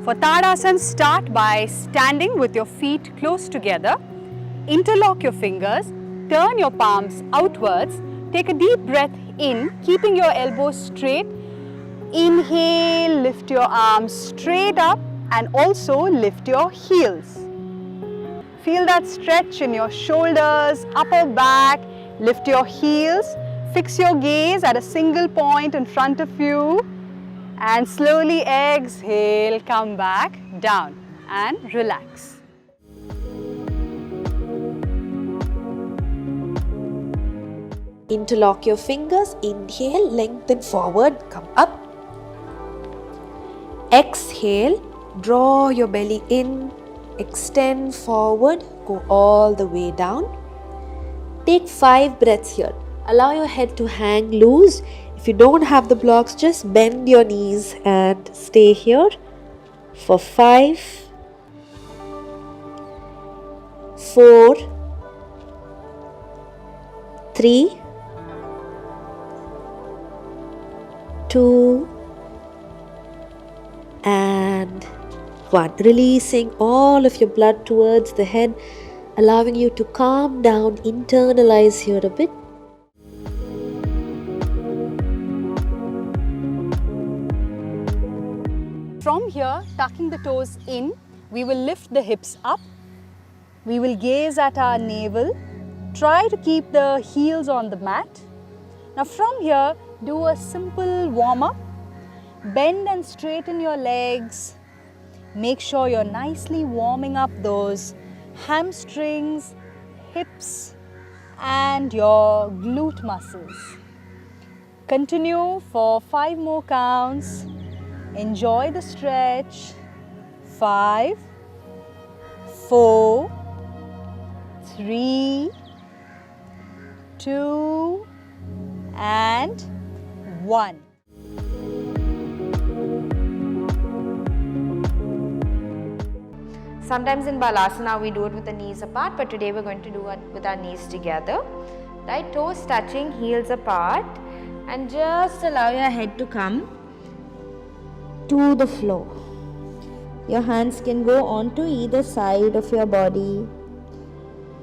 For Tadasana, start by standing with your feet close together. Interlock your fingers, turn your palms outwards. Take a deep breath in, keeping your elbows straight. Inhale, lift your arms straight up and also lift your heels. Feel that stretch in your shoulders, upper back. Lift your heels. Fix your gaze at a single point in front of you. And slowly exhale, come back down and relax. Interlock your fingers. Inhale, lengthen forward, come up. Exhale, draw your belly in, extend forward, go all the way down. Take 5 breaths here. Allow your head to hang loose. If you don't have the blocks, just bend your knees and stay here for 5, 4, 3, 2, and 1. Releasing all of your blood towards the head, allowing you to calm down, internalize here a bit. From here, tucking the toes in, we will lift the hips up. We will gaze at our navel. Try to keep the heels on the mat. Now from here, do a simple warm-up. Bend and straighten your legs. Make sure you're nicely warming up those hamstrings, hips and your glute muscles. Continue for 5 more counts. Enjoy the stretch. 5, 4, 3, 2 and 1. Sometimes in Balasana we do it with the knees apart, but today we're going to do it with our knees together. Right, toes touching, heels apart, and just allow your head to come to the floor. Your hands can go onto either side of your body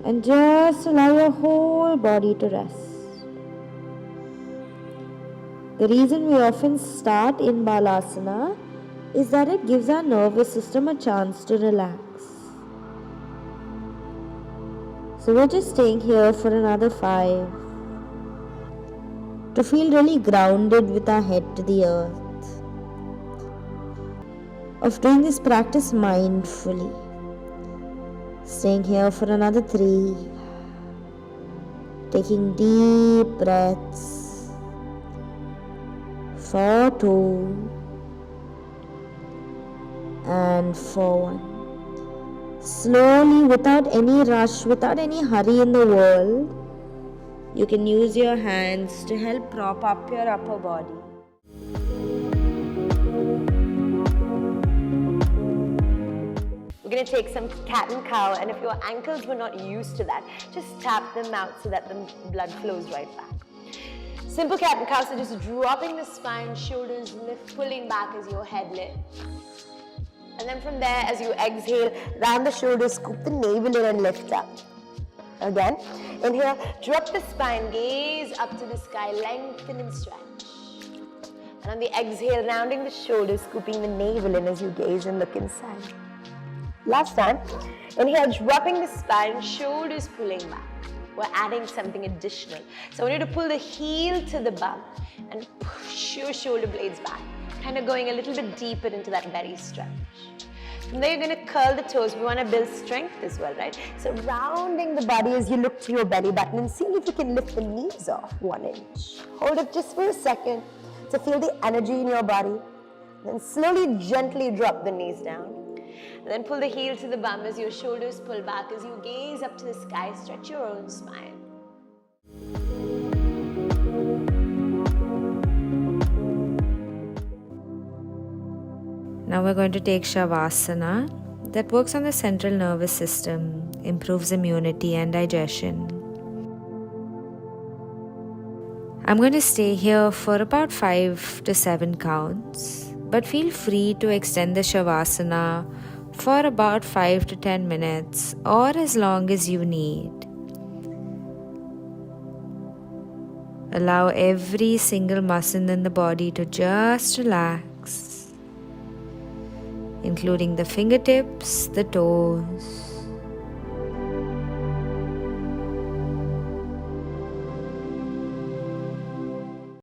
and just allow your whole body to rest. The reason we often start in Balasana is that it gives our nervous system a chance to relax. So we're just staying here for another 5 to feel really grounded with our head to the earth. Of doing this practice mindfully. Staying here for another 3. Taking deep breaths. For 2. And for 1. Slowly, without any rush, without any hurry in the world, you can use your hands to help prop up your upper body. We're going to take some cat and cow, and if your ankles were not used to that, just tap them out so that the blood flows right back. Simple cat and cow, so just dropping the spine, shoulders lift, pulling back as your head lifts. And then from there, as you exhale, round the shoulders, scoop the navel in and lift up. Again, inhale, drop the spine, gaze up to the sky, lengthen and stretch. And on the exhale, rounding the shoulders, scooping the navel in as you gaze and look inside. Last time, inhale, dropping the spine, shoulders pulling back. We're adding something additional. So I want you to pull the heel to the bum and push your shoulder blades back. Kind of going a little bit deeper into that belly stretch. From there, you're going to curl the toes. We want to build strength as well, right? So rounding the body as you look to your belly button and seeing if you can lift the knees off 1 inch. Hold it just for a second to feel the energy in your body. Then slowly, gently drop the knees down. And then pull the heel to the bum as your shoulders pull back. As you gaze up to the sky, stretch your own spine. Now we're going to take Svanasana. That works on the central nervous system, improves immunity and digestion. I'm going to stay here for about 5 to 7 counts. but feel free to extend the Shavasana for about 5 to 10 minutes or as long as you need. Allow every single muscle in the body to just relax, including the fingertips, the toes,